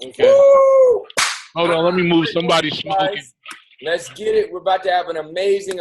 Okay. Woo! Hold on, let me move. Somebody's smoking. Guys, let's get it. We're about to have an amazing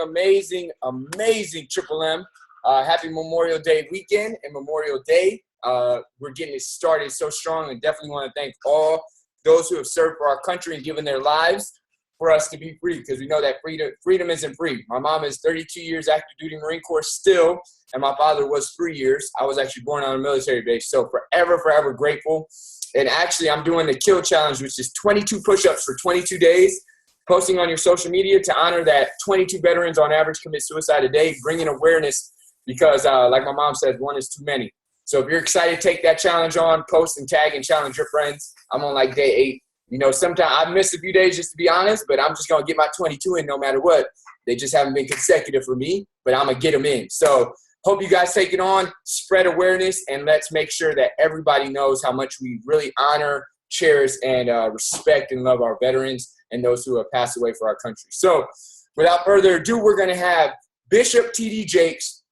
Triple M. Happy Memorial Day weekend and Memorial Day. We're getting it started so strong, and definitely want to thank all those who have served for our country and given their lives for us to be free, because we know that freedom isn't free. My mom is 32 years active duty Marine Corps still, and my father was 3 years. I was actually born on a military base, so forever grateful. And actually, I'm doing the Kill Challenge, which is 22 push-ups for 22 days, posting on your social media to honor that 22 veterans on average commit suicide a day, bringing awareness because, like my mom said, one is too many. So if you're excited, take that challenge on, post and tag and challenge your friends. I'm on like day 8. You know, sometimes I've missed a few days, just to be honest, but I'm just going to get my 22 in no matter what. They just haven't been consecutive for me, but I'm going to get them in. So hope you guys take it on, spread awareness, and let's make sure that everybody knows how much we really honor, cherish, and respect and love our veterans and those who have passed away for our country. So without further ado, we're going to have Bishop T.D. Jakes,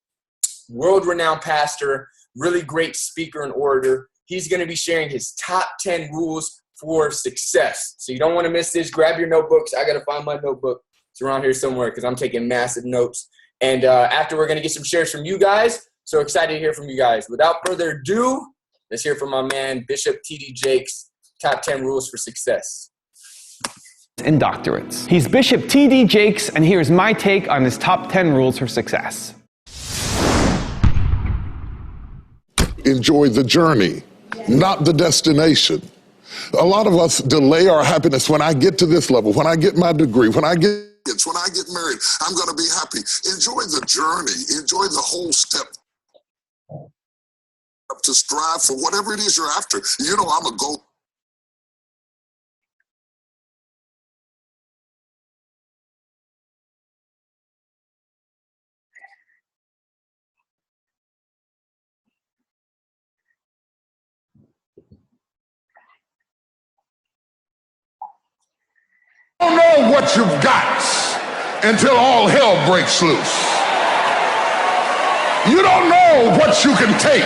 world-renowned pastor, really great speaker and orator. He's going to be sharing his top 10 rules for success. So you don't want to miss this. Grab your notebooks. I got to find my notebook. It's around here somewhere because I'm taking massive notes. And after, we're going to get some shares from you guys. So excited to hear from you guys. Without further ado, let's hear from my man, Bishop T.D. Jakes, top 10 rules for success. And doctorates. He's Bishop T.D. Jakes, and here's my take on his top 10 rules for success. Enjoy the journey, not the destination. A lot of us delay our happiness. When I get to this level, when I get my degree, when I get married, I'm going to be happy. Enjoy the journey. Enjoy the whole step to strive for whatever it is you're after. You know, I'm a goal. You don't know what you've got until all hell breaks loose. You don't know what you can take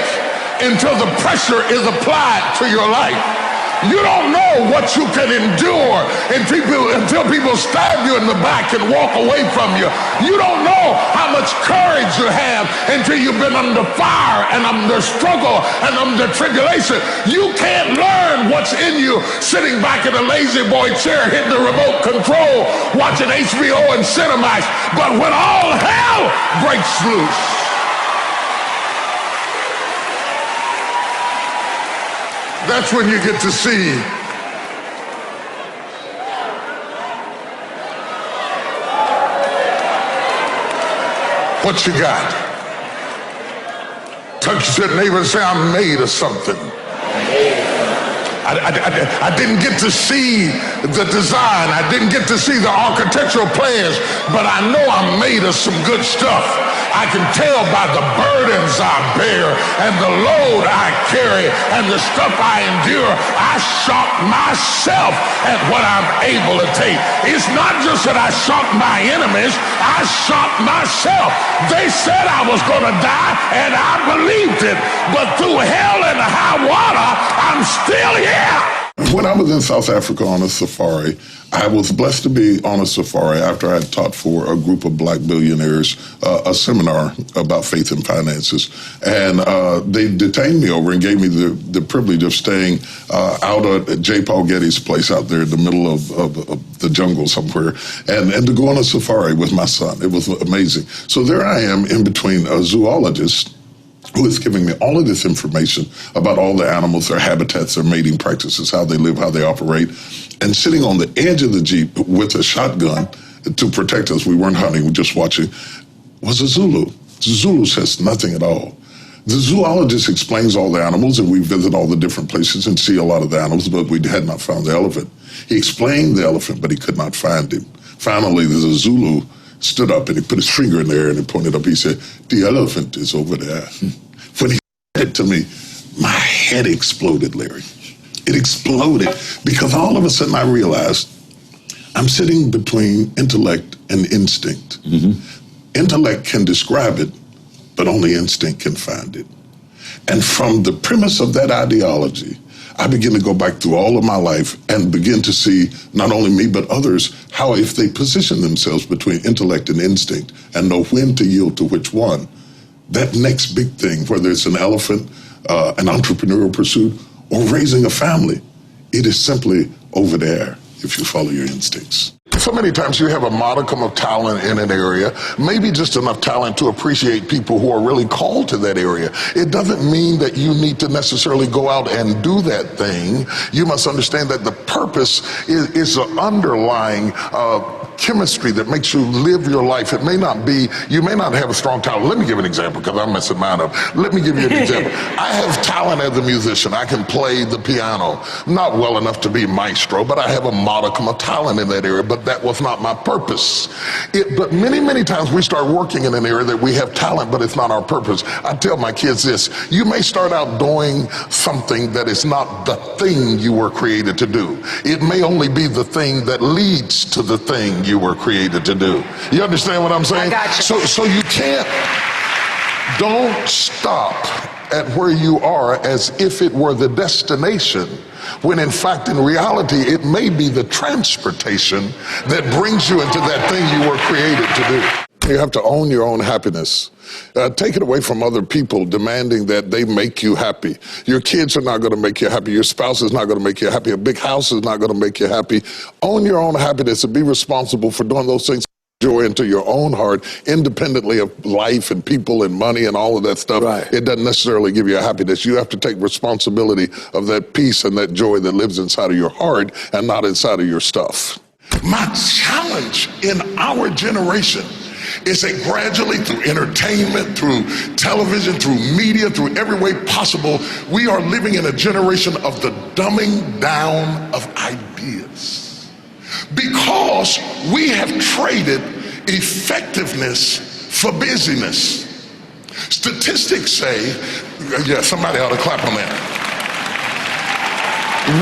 until the pressure is applied to your life. You don't know what you can endure until people stab you in the back and walk away from you. You don't know how much courage you have until you've been under fire and under struggle and under tribulation. You can't learn what's in you sitting back in a lazy boy chair hitting the remote control watching HBO and Cinemax. But when all hell breaks loose, that's when you get to see what you got. Touch your neighbor and say, I'm made of something. I didn't get to see the design. I didn't get to see the architectural plans, but I know I'm made of some good stuff. I can tell by the burdens I bear and the load I carry and the stuff I endure. I shock myself at what I'm able to take. It's not just that I shock my enemies, I shock myself. They said I was going to die, and I believed it. But through hell and high water, I'm still here. When I was in South Africa on a safari, I was blessed to be on a safari after I had taught for a group of black billionaires a seminar about faith and finances. And they detained me over and gave me the privilege of staying out at J. Paul Getty's place out there in the middle of the jungle somewhere, and to go on a safari with my son. It was amazing. So there I am in between a zoologist who is giving me all of this information about all the animals, their habitats, their mating practices, how they live, how they operate, and sitting on the edge of the Jeep with a shotgun to protect us. We weren't hunting, we were just watching, was a Zulu. The Zulu says nothing at all. The zoologist explains all the animals, and we visit all the different places and see a lot of the animals, but we had not found the elephant. He explained the elephant, but he could not find him. Finally, the Zulu stood up and he put his finger in the air and he pointed up. He said, the elephant is over there. When he said it to me, my head exploded, Larry. It exploded because all of a sudden I realized I'm sitting between intellect and instinct. Mm-hmm. Intellect can describe it, but only instinct can find it. And from the premise of that ideology, I begin to go back through all of my life and begin to see not only me, but others, how if they position themselves between intellect and instinct and know when to yield to which one, that next big thing, whether it's an elephant, an entrepreneurial pursuit, or raising a family, it is simply over there if you follow your instincts. So many times you have a modicum of talent in an area, maybe just enough talent to appreciate people who are really called to that area. It doesn't mean that you need to necessarily go out and do that thing. You must understand that the purpose is an underlying chemistry that makes you live your life. It may not be, you may not have a strong talent. Let me give an example because I'm messing mine up. Let me give you an example. I have talent as a musician. I can play the piano. Not well enough to be maestro, but I have a modicum of talent in that area, but that was not my purpose. But many times we start working in an area that we have talent, but it's not our purpose. I tell my kids this, you may start out doing something that is not the thing you were created to do. It may only be the thing that leads to the thing you were created to do. You understand what I'm saying? I got you. So you don't stop at where you are as if it were the destination, when in fact, in reality, it may be the transportation that brings you into that thing you were created to do. You have to own your own happiness. Take it away from other people demanding that they make you happy. Your kids are not going to make you happy. Your spouse is not going to make you happy. A big house is not going to make you happy. Own your own happiness and be responsible for doing those things. Joy into your own heart, independently of life and people and money and all of that stuff. Right. It doesn't necessarily give you a happiness. You have to take responsibility of that peace and that joy that lives inside of your heart and not inside of your stuff. My challenge in our generation is that gradually, through entertainment, through television, through media, through every way possible, we are living in a generation of the dumbing down of ideas. Because we have traded effectiveness for busyness. Statistics say, yeah, somebody ought to clap on that.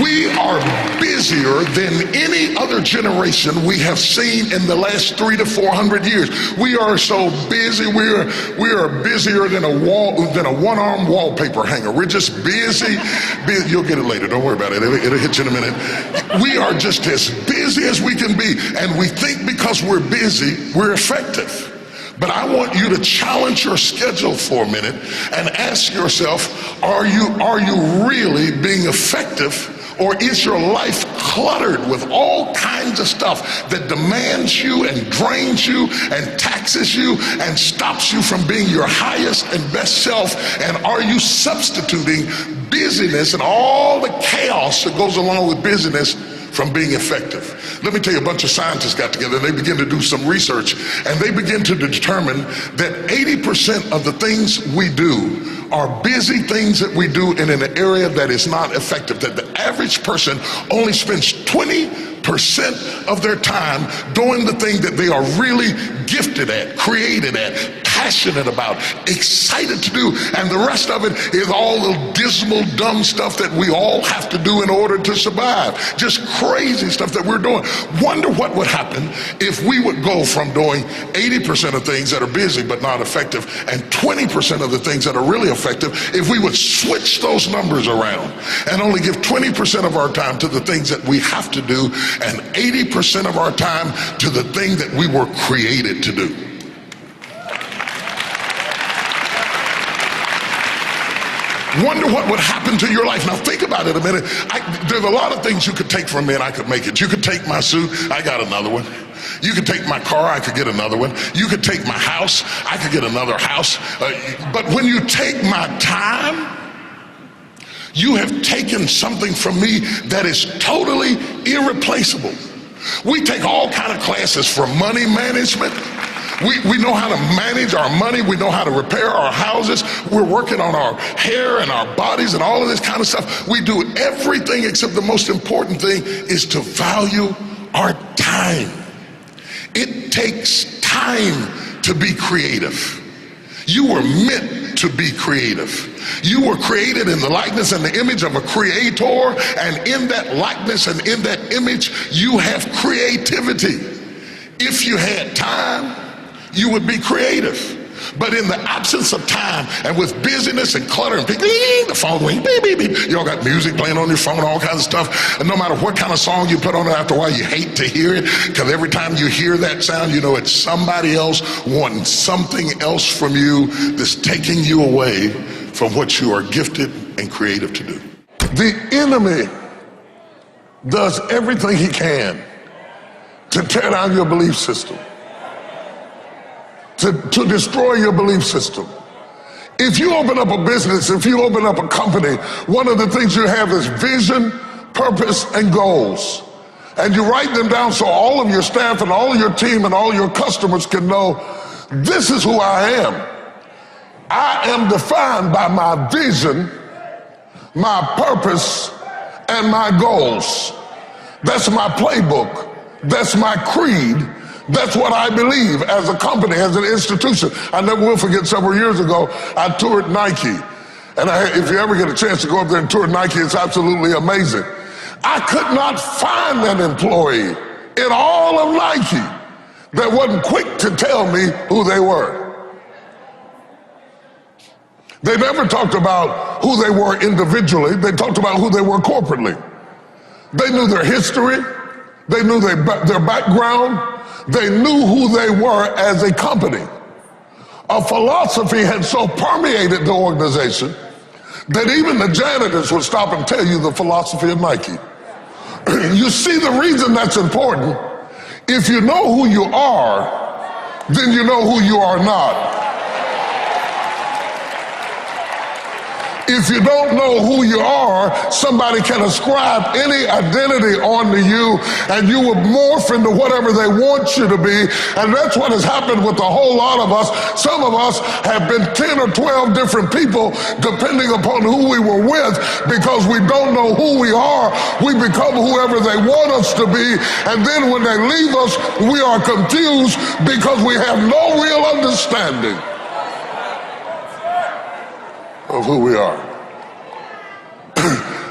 We are busier than any other generation we have seen in the last 300 to 400 years. We are so busy. We are busier than a one-arm wallpaper hanger. We're just busy. You'll get it later. Don't worry about it. It'll hit you in a minute. We are just as busy as we can be, and we think because we're busy, we're effective. But I want you to challenge your schedule for a minute and ask yourself, are you really being effective, or is your life cluttered with all kinds of stuff that demands you and drains you and taxes you and stops you from being your highest and best self? And are you substituting busyness and all the chaos that goes along with busyness from being effective? Let me tell you, a bunch of scientists got together and they began to do some research, and they begin to determine that 80% of the things we do are busy things that we do in an area that is not effective, that the average person only spends 20% of their time doing the thing that they are really gifted at, created at, passionate about, excited to do, and the rest of it is all the dismal, dumb stuff that we all have to do in order to survive. Just crazy stuff that we're doing. Wonder what would happen if we would go from doing 80% of things that are busy but not effective, and 20% of the things that are really effective, if we would switch those numbers around and only give 20% of our time to the things that we have to do and 80% of our time to the thing that we were created to do. Wonder what would happen to your life. Now think about it a minute. There's a lot of things you could take from me and I could make it. You could take my suit, I got another one. You could take my car, I could get another one. You could take my house, I could get another house. But when you take my time, you have taken something from me that is totally irreplaceable. We take all kind of classes for money management. We know how to manage our money. We know how to repair our houses. We're working on our hair and our bodies and all of this kind of stuff. We do everything except the most important thing is to value our time. It takes time to be creative. You were meant to be creative. You were created in the likeness and the image of a creator, and in that likeness and in that image, you have creativity. If you had time, you would be creative. But in the absence of time and with busyness and clutter and the phone going beep, beep, beep. You all got music playing on your phone, all kinds of stuff. And no matter what kind of song you put on it, after a while you hate to hear it, because every time you hear that sound, you know it's somebody else wanting something else from you that's taking you away from what you are gifted and creative to do. The enemy does everything he can to tear down your belief system, to destroy your belief system. If you open up a business, if you open up a company, one of the things you have is vision, purpose, and goals. And you write them down so all of your staff and all your team and all your customers can know, this is who I am. I am defined by my vision, my purpose, and my goals. That's my playbook. That's my creed. That's what I believe as a company, as an institution. I never will forget several years ago, I toured Nike. And if you ever get a chance to go up there and tour Nike, it's absolutely amazing. I could not find an employee in all of Nike that wasn't quick to tell me who they were. They never talked about who they were individually. They talked about who they were corporately. They knew their history. They knew their background. They knew who they were as a company. A philosophy had so permeated the organization that even the janitors would stop and tell you the philosophy of Nike. You see the reason that's important. If you know who you are, then you know who you are not. If you don't know who you are, somebody can ascribe any identity onto you and you will morph into whatever they want you to be. And that's what has happened with a whole lot of us. Some of us have been 10 or 12 different people depending upon who we were with, because we don't know who we are. We become whoever they want us to be. And then when they leave us, we are confused because we have no real understanding of who we are.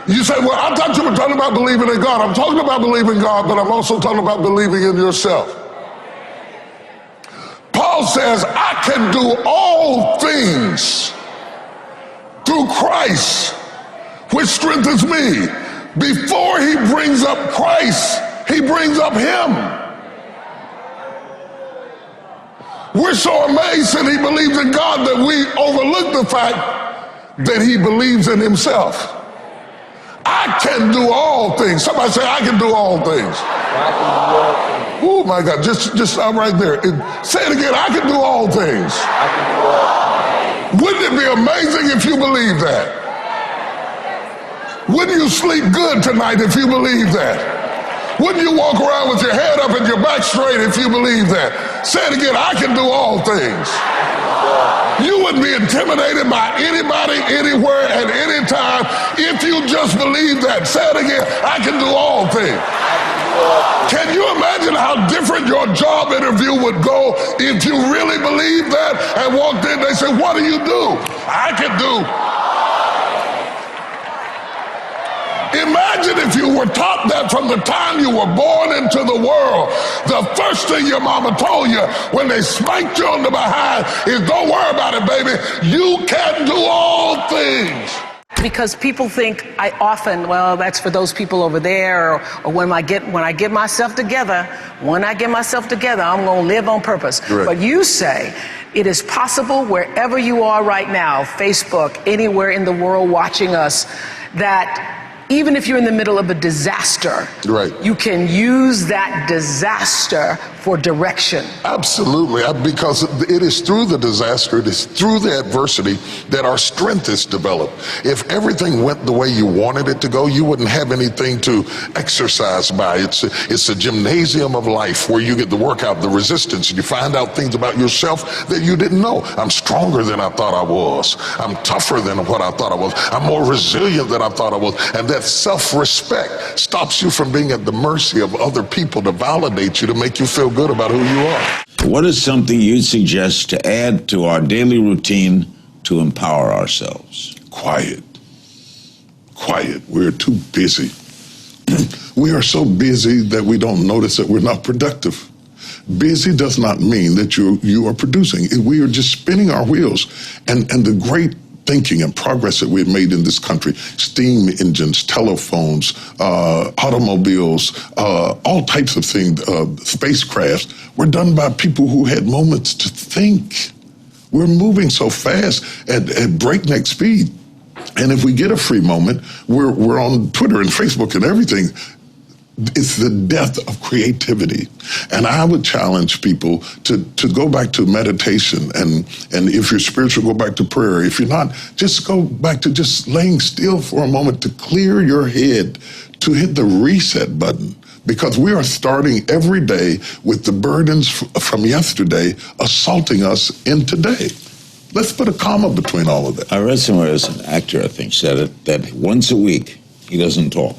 You say, well, I thought you were talking about believing in God. I'm talking about believing in God, but I'm also talking about believing in yourself. Paul says, I can do all things through Christ, which strengthens me. Before he brings up Christ, he brings up him. We're so amazed that he believes in God that we overlook the fact that he believes in himself. I can do all things. Somebody say, I can do all things. Oh my God, just stop right there. Say it again, I can do all things. Wouldn't it be amazing if you believe that? Wouldn't you sleep good tonight if you believe that? Wouldn't you walk around with your head up and your back straight if you believe that? Say it again, I can do all things. You wouldn't be intimidated by anybody, anywhere, at any time if you just believe that. Say it again, I can do all things. Can you imagine how different your job interview would go if you really believed that and walked in, they said, what do you do? I can do. Imagine if you were taught that from the time you were born into the world. The first thing your mama told you when they spanked you on the behind is, don't worry about it, baby. You can do all things. Because people think I often, well, that's for those people over there, or when I get myself together, I'm going to live on purpose. Correct. But you say it is possible wherever you are right now, Facebook, anywhere in the world watching us, that even if you're in the middle of a disaster, right, you can use that disaster for direction. Absolutely, because it is through the disaster, it is through the adversity that our strength is developed. If everything went the way you wanted it to go, you wouldn't have anything to exercise by. It's a gymnasium of life where you get the workout, the resistance, and you find out things about yourself that you didn't know. I'm stronger than I thought I was. I'm tougher than what I thought I was. I'm more resilient than I thought I was. And that self-respect stops you from being at the mercy of other people to validate you, to make you feel good about who you are. What is something you'd suggest to add to our daily routine to empower ourselves? Quiet. We're too busy. We are so busy that we don't notice that we're not productive. Busy does not mean that you are producing. We are just spinning our wheels. And the great thinking and progress that we've made in this country, steam engines, telephones, automobiles, all types of things, spacecrafts, were done by people who had moments to think. We're moving so fast at breakneck speed. And if we get a free moment, we're on Twitter and Facebook and everything. It's the death of creativity. And I would challenge people to go back to meditation. And if you're spiritual, go back to prayer. If you're not, just go back to just laying still for a moment to clear your head, to hit the reset button. Because we are starting every day with the burdens from yesterday assaulting us in today. Let's put a comma between all of that. I read somewhere, as an actor, I think, said it, that once a week he doesn't talk.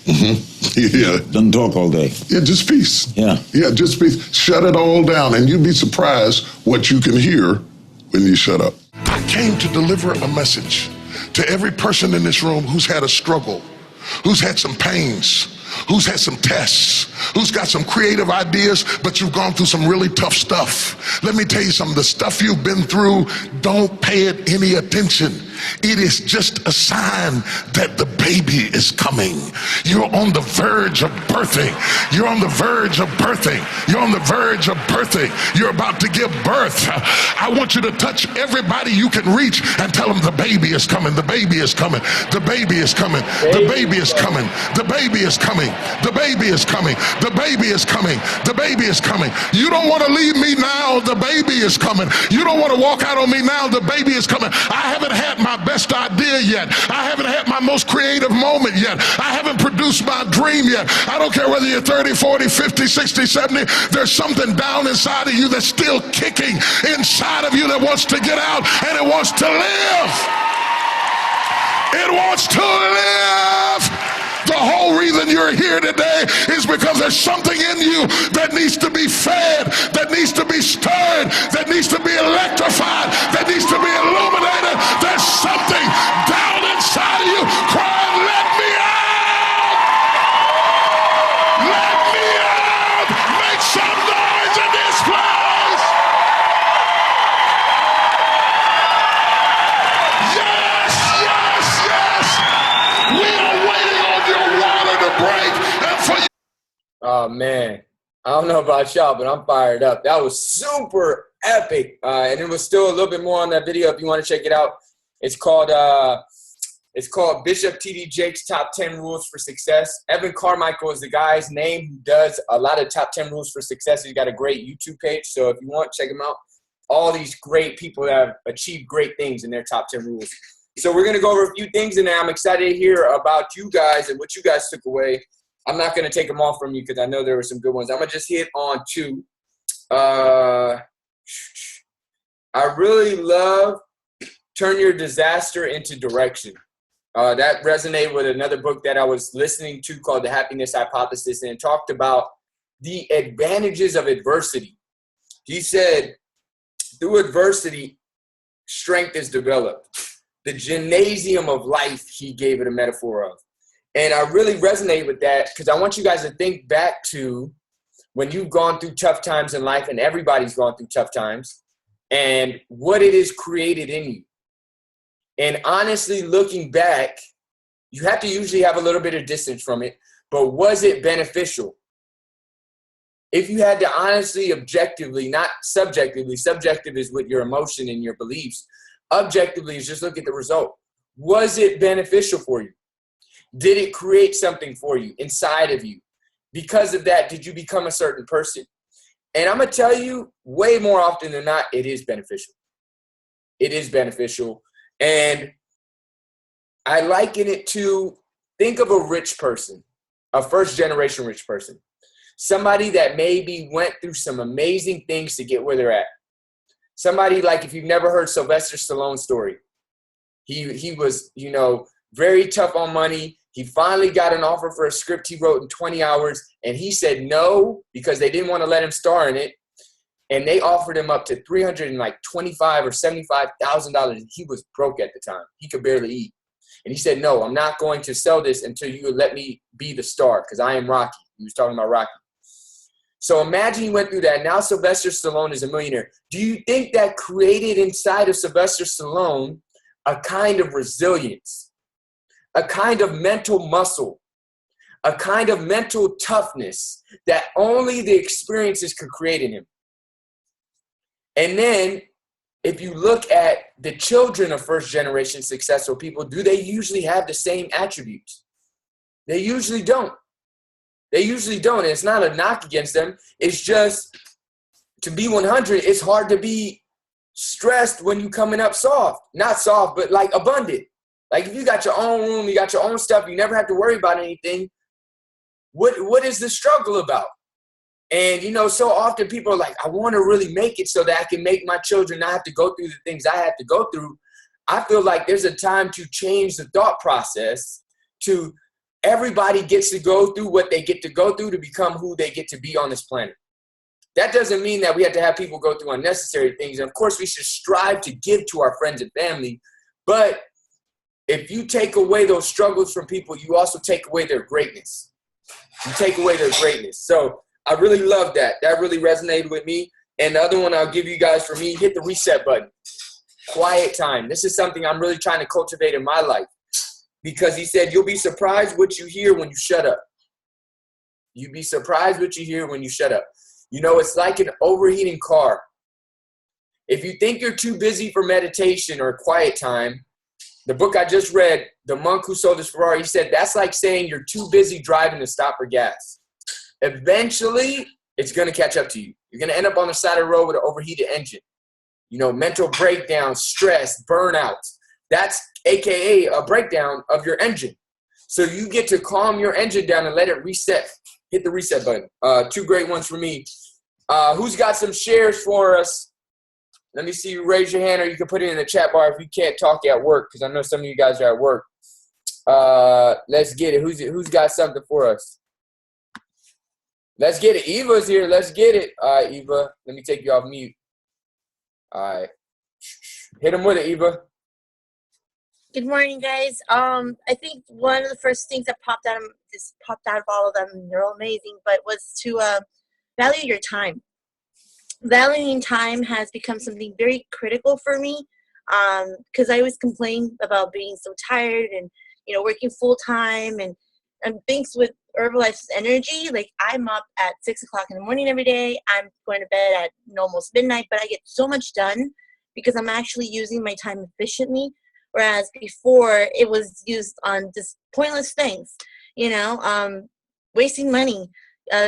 Yeah. Doesn't talk all day. Yeah, just peace. Yeah. Yeah, just peace. Shut it all down, and you'd be surprised what you can hear when you shut up. I came to deliver a message to every person in this room who's had a struggle, who's had some pains, who's had some tests, who's got some creative ideas, but you've gone through some really tough stuff. Let me tell you something, the stuff you've been through, don't pay it any attention. It is just a sign that the baby is coming. You're on the verge of birthing. You're on the verge of birthing. You're on the verge of birthing. You're about to give birth. I want you to touch everybody you can reach and tell them the baby is coming. The baby is coming. The baby is coming. The baby is coming. The baby is coming. The baby is coming. The baby is coming. The baby is coming. You don't want to leave me now. The baby is coming. You don't want to walk out on me now. The baby is coming. I haven't had my best idea yet. I haven't had my most creative moment yet. I haven't produced my dream yet. I don't care whether you're 30, 40, 50, 60, 70. There's something down inside of you that's still kicking inside of you that wants to get out, and it wants to live. It wants to live. The whole reason you're here today is because there's something in you that needs to be fed, that needs to be stirred, that needs to be electrified, that needs to be illuminated. There's something down inside of you crying, let me out! Let me out! Make some noise in this place! Yes, yes, yes! We are waiting on your water to break and for you. Oh, man. I don't know about y'all, but I'm fired up. That was super epic. And it was still a little bit more on that video if you want to check it out. It's called Bishop T.D. Jakes' Top 10 Rules for Success. Evan Carmichael is the guy's name who does a lot of Top 10 Rules for Success. He's got a great YouTube page. So if you want, check him out. All these great people that have achieved great things in their top 10 rules. So we're going to go over a few things in there. I'm excited to hear about you guys and what you guys took away. I'm not going to take them all from you because I know there were some good ones. I'm going to just hit on two. I really love turn your disaster into direction. That resonated with another book that I was listening to called The Happiness Hypothesis, and it talked about the advantages of adversity. He said, through adversity, strength is developed. The gymnasium of life, he gave it a metaphor of. And I really resonate with that because I want you guys to think back to when you've gone through tough times in life, and everybody's gone through tough times, and what it has created in you. And honestly, looking back, you have to usually have a little bit of distance from it, but was it beneficial? If you had to honestly, objectively, not subjectively, subjective is with your emotion and your beliefs, objectively is just look at the result. Was it beneficial for you? Did it create something for you inside of you? Because of that, did you become a certain person? And I'm going to tell you, way more often than not, it is beneficial. It is beneficial. And I liken it to, think of a rich person, a first-generation rich person. Somebody that maybe went through some amazing things to get where they're at. Somebody like, if you've never heard Sylvester Stallone's story, he was, very tough on money. He finally got an offer for a script he wrote in 20 hours, and he said no because they didn't want to let him star in it. And they offered him up to $325,000 or $75,000. And he was broke at the time. He could barely eat. And he said, no, I'm not going to sell this until you let me be the star because I am Rocky. He was talking about Rocky. So imagine you went through that. Now Sylvester Stallone is a millionaire. Do you think that created inside of Sylvester Stallone a kind of resilience, a kind of mental muscle, a kind of mental toughness that only the experiences could create in him? And then if you look at the children of first-generation successful people, do they usually have the same attributes? They usually don't. They usually don't. And it's not a knock against them. It's just, to be 100, it's hard to be stressed when you coming up soft. Not soft, but like abundant. Like if you got your own room, you got your own stuff, you never have to worry about anything. What is the struggle about? And, you know, so often people are like, I want to really make it so that I can make my children not have to go through the things I have to go through. I feel like there's a time to change the thought process to everybody gets to go through what they get to go through to become who they get to be on this planet. That doesn't mean that we have to have people go through unnecessary things. And of course, we should strive to give to our friends and family. But if you take away those struggles from people, you also take away their greatness. You take away their greatness. So I really love that. That really resonated with me. And the other one I'll give you guys, for me, hit the reset button. Quiet time. This is something I'm really trying to cultivate in my life. Because he said, you'll be surprised what you hear when you shut up. You'll be surprised what you hear when you shut up. You know, it's like an overheating car. If you think you're too busy for meditation or quiet time, the book I just read, The Monk Who Sold His Ferrari, he said, that's like saying you're too busy driving to stop for gas. Eventually, it's going to catch up to you. You're going to end up on the side of the road with an overheated engine. You know, mental breakdown, stress, burnout. That's AKA a breakdown of your engine. So you get to calm your engine down and let it reset. Hit the reset button. Two great ones for me. Who's got some shares for us? Let me see you raise your hand, or you can put it in the chat bar if you can't talk at work, because I know some of you guys are at work. Let's get it. Who's got something for us? Let's get it. Eva's here. Let's get it. All right, Eva. Let me take you off mute. All right. Hit him with it, Eva. Good morning, guys. I think one of the first things that popped out of all of them, they're all amazing, but was to value your time. Valuing time has become something very critical for me, because I always complain about being so tired and, you know, working full time and things with Herbalife's energy. Like, I'm up at 6 o'clock in the morning every day. I'm going to bed at almost midnight, but I get so much done because I'm actually using my time efficiently. Whereas before, it was used on just pointless things, you know, wasting money,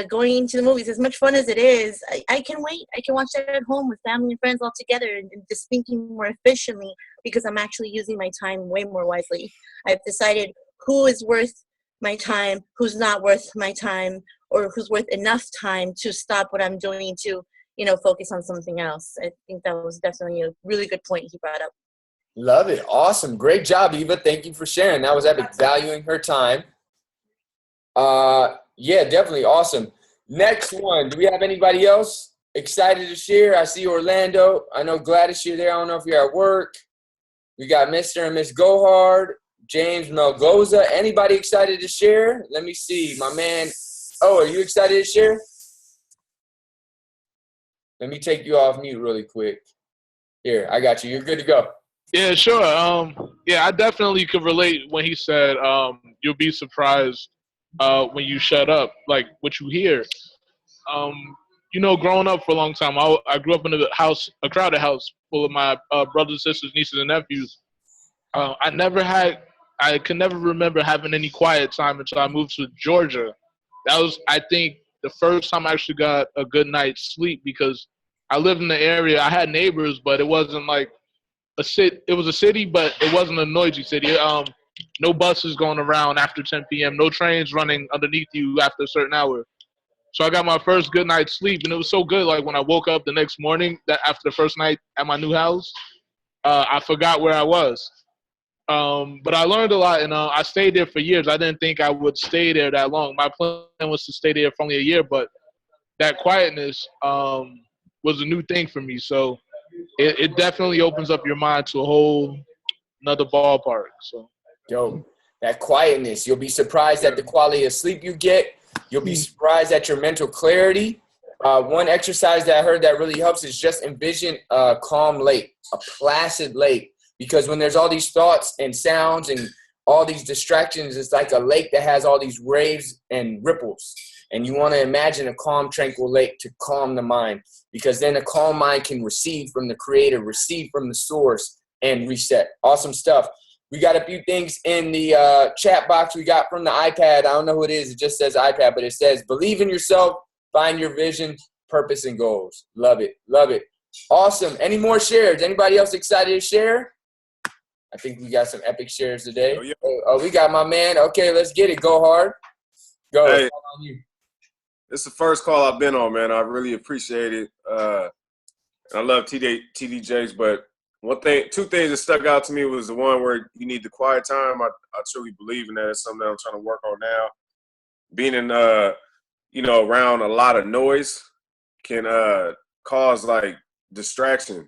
going into the movies. As much fun as it is, I can wait. I can watch that at home with family and friends all together and just thinking more efficiently because I'm actually using my time way more wisely. I've decided who is worth my time, who's not worth my time, or who's worth enough time to stop what I'm doing to, you know, focus on something else. I think that was definitely a really good point he brought up. Love it. Awesome. Great job, Eva. Thank you for sharing. That was epic. Valuing her time. Yeah, definitely awesome. Next one. Do we have anybody else excited to share? I see Orlando. I know Gladys, you're there. I don't know if you're at work. We got Mr. and Miss Gohard, James Melgoza. Anybody excited to share? Let me see. My man. Oh, are you excited to share? Let me take you off mute really quick. Here, I got you. You're good to go. Yeah, sure. Yeah, I definitely could relate when he said you'll be surprised when you shut up, like what you hear. You know, growing up for a long time, I grew up in a crowded house full of my brothers, sisters, nieces, and nephews. I can never remember having any quiet time until I moved to Georgia. That was, I think, the first time I actually got a good night's sleep, because I lived in the area. I had neighbors, but it wasn't like it was a city, but it wasn't a noisy city. No buses going around after 10 p.m., no trains running underneath you after a certain hour. So I got my first good night's sleep, and it was so good. Like, when I woke up the next morning, that after the first night at my new house, I forgot where I was. But I learned a lot, and I stayed there for years. I didn't think I would stay there that long. My plan was to stay there for only a year, but that quietness was a new thing for me. So it definitely opens up your mind to a whole another ballpark. So, Yo, that quietness. You'll be surprised at the quality of sleep you get. You'll be surprised at your mental clarity. One exercise that I heard that really helps is just envision a calm lake, a placid lake, because when there's all these thoughts and sounds and all these distractions, it's like a lake that has all these waves and ripples. And you want to imagine a calm, tranquil lake to calm the mind, because then a calm mind can receive from the creator, receive from the source, and reset. Awesome stuff. We got a few things in the chat box we got from the iPad. I don't know who it is. It just says iPad, but it says, believe in yourself, find your vision, purpose, and goals. Love it. Love it. Awesome. Any more shares? Anybody else excited to share? I think we got some epic shares today. Oh, yeah. Oh, we got my man. Okay, let's get it. Go hard. Go. Hey, It's all on you. this is the first call I've been on, man. I really appreciate it. I love TD Jakes, but two things that stuck out to me was the one where you need the quiet time. I truly believe in that. It's something that I'm trying to work on now. Being in, around a lot of noise can cause like distraction,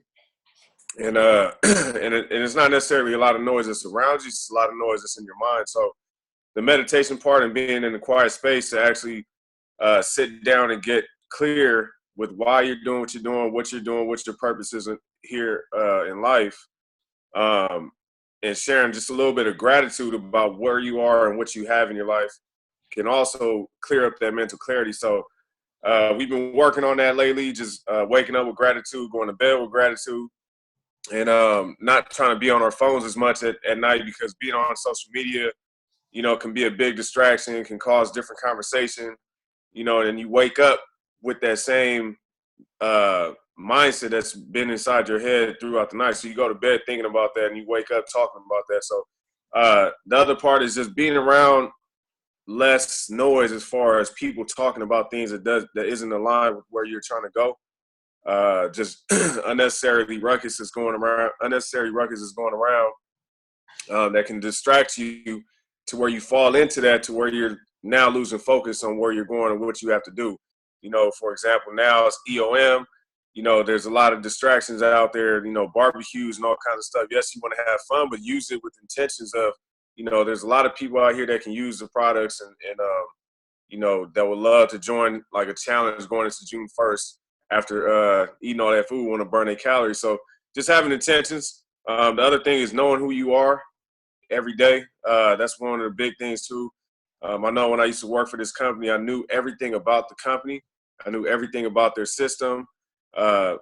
and it's not necessarily a lot of noise that surrounds you. It's a lot of noise that's in your mind. So the meditation part and being in a quiet space to actually sit down and get clear with why you're doing what you're doing, what your purpose is here in life, and sharing just a little bit of gratitude about where you are and what you have in your life can also clear up that mental clarity. So we've been working on that lately, just waking up with gratitude, going to bed with gratitude, and not trying to be on our phones as much at night, because being on social media, can be a big distraction, can cause different conversation, and you wake up with that same mindset that's been inside your head throughout the night. So you go to bed thinking about that and you wake up talking about that. So the other part is just being around less noise as far as people talking about things that isn't aligned with where you're trying to go. Just unnecessary ruckus is going around that can distract you to where you fall into that, to where you're now losing focus on where you're going and what you have to do. For example, now it's EOM. There's a lot of distractions out there, barbecues and all kinds of stuff. Yes, you want to have fun, but use it with intentions of, there's a lot of people out here that can use the products and that would love to join like a challenge going into June 1st after eating all that food, want to burn their calories. So just having intentions. The other thing is knowing who you are every day. That's one of the big things too. I know when I used to work for this company, I knew everything about the company. I knew everything about their system. During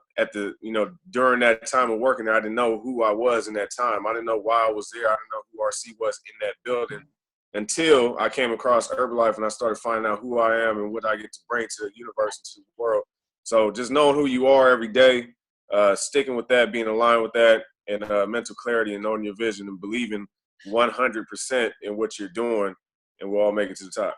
that time of working there, I didn't know who I was in that time. I didn't know why I was there. I didn't know who RC was in that building until I came across Herbalife and I started finding out who I am and what I get to bring to the universe and to the world. So just knowing who you are every day, sticking with that, being aligned with that, and mental clarity and knowing your vision and believing 100% in what you're doing, and we'll all make it to the top.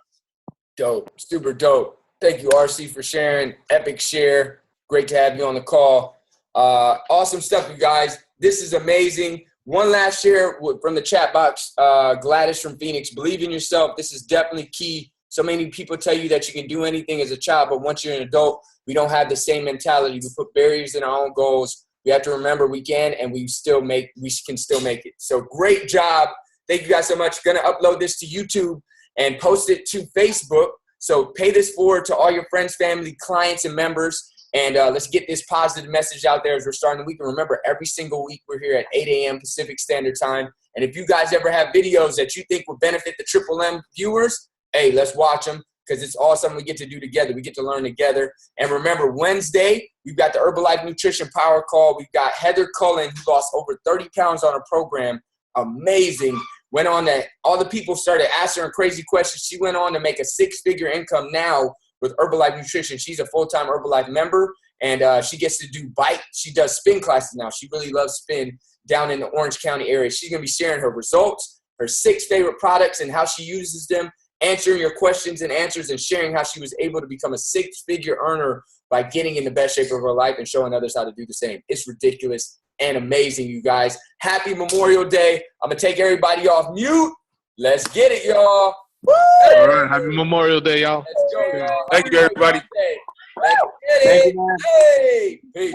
Dope. Super dope. Thank you, RC, for sharing. Epic share. Great to have you on the call. Awesome stuff, you guys. This is amazing. One last share from the chat box. Gladys from Phoenix. Believe in yourself. This is definitely key. So many people tell you that you can do anything as a child, but once you're an adult, we don't have the same mentality. We put barriers in our own goals. We have to remember we can, and we can still make it. So great job. Thank you guys so much. Going to upload this to YouTube and post it to Facebook. So pay this forward to all your friends, family, clients, and members. And let's get this positive message out there as we're starting the week. And remember, every single week we're here at 8 a.m. Pacific Standard Time. And if you guys ever have videos that you think would benefit the Triple M viewers, hey, let's watch them, because it's all something we get to do together. We get to learn together. And remember, Wednesday, we've got the Herbalife Nutrition Power Call. We've got Heather Cullen, who lost over 30 pounds on a program. Amazing. Went on that. All the people started asking her crazy questions. She went on to make a 6-figure income now with Herbalife Nutrition. She's a full-time Herbalife member, and she gets to do bike. She does spin classes now. She really loves spin down in the Orange County area. She's going to be sharing her results, her 6 favorite products, and how she uses them, answering your questions and answers, and sharing how she was able to become a 6-figure earner by getting in the best shape of her life and showing others how to do the same. It's ridiculous and amazing, you guys. Happy Memorial Day. I'm going to take everybody off mute. Let's get it, y'all. Woo! All right. Happy Memorial Day, y'all. Let's go, y'all. Thank you, everybody. Let's get it. Hey, peace.